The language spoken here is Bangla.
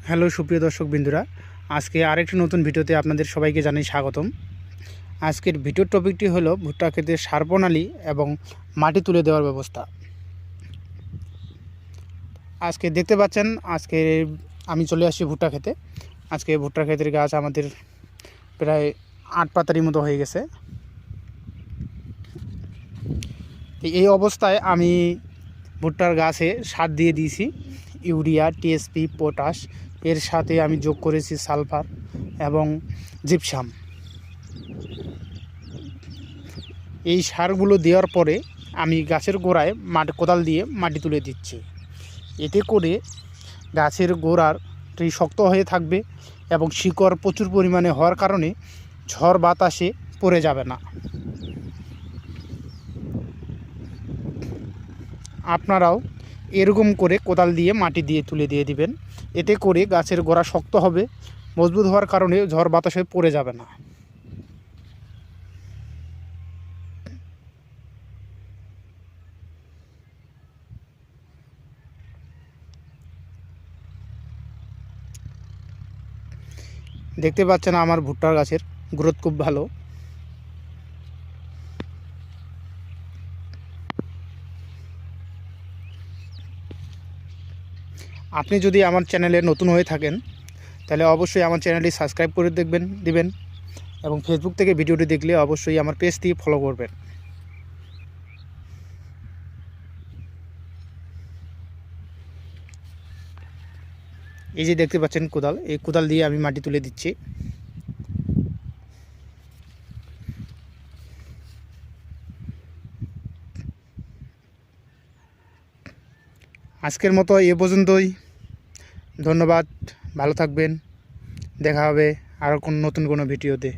হ্যালো সুপ্রিয় দর্শক বিন্দুরা, আজকে আরেকটি নতুন ভিডিওতে আপনাদের সবাইকে জানাই স্বাগতম। আজকের ভিডিওর টপিকটি হলো ভুট্টা ক্ষেতে সার প্রণালী এবং মাটি তুলে দেওয়ার ব্যবস্থা। আজকে দেখতে পাচ্ছেন, আজকে আমি চলে আসছি ভুট্টা ক্ষেতে। আজকে ভুট্টা ক্ষেতের গাছ আমাদের প্রায় 8 পাতারি মতো হয়ে গেছে। এই অবস্থায় আমি ভুট্টার গাছে সার দিয়ে দিয়েছি ইউরিয়া, টিএসপি, পটাশ। এর সাথে আমি যোগ করেছি সালফার এবং জিপসাম। এই সারগুলো দেওয়ার পরে আমি গাছের গোড়ায় কোদাল দিয়ে মাটি তুলে দিচ্ছি। এতে করে গাছের গোড়াটি শক্ত হয়ে থাকবে এবং শিকড় প্রচুর পরিমাণে হওয়ার কারণে ঝড় বাতাসে পড়ে যাবে না। আপনারাও এরকম করে কোদাল দিয়ে মাটি দিয়ে তুলে দিয়ে দিবেন। এতে করে গাছের গোড়া শক্ত হবে, মজবুত হওয়ার কারণে ঝড় বাতাসে পড়ে যাবে না। দেখতে পাচ্ছেন আমার ভুট্টার গাছের গ্রোথ খুব ভালো। আপনি যদি আমার চ্যানেলে নতুন হয়ে থাকেন তাহলে অবশ্যই আমার চ্যানেলটি সাবস্ক্রাইব করে দিবেন এবং ফেসবুক থেকে ভিডিওটি দেখলে অবশ্যই আমার পেজটি ফলো করবেন। এই যে দেখতে পাচ্ছেন কোদাল, এই কোদাল দিয়ে আমি মাটি তুলে দিচ্ছি। আজকের মতো এ পর্যন্তই। ধন্যবাদ, ভালো থাকবেন। দেখা হবে আরও নতুন কোনো ভিডিওতে।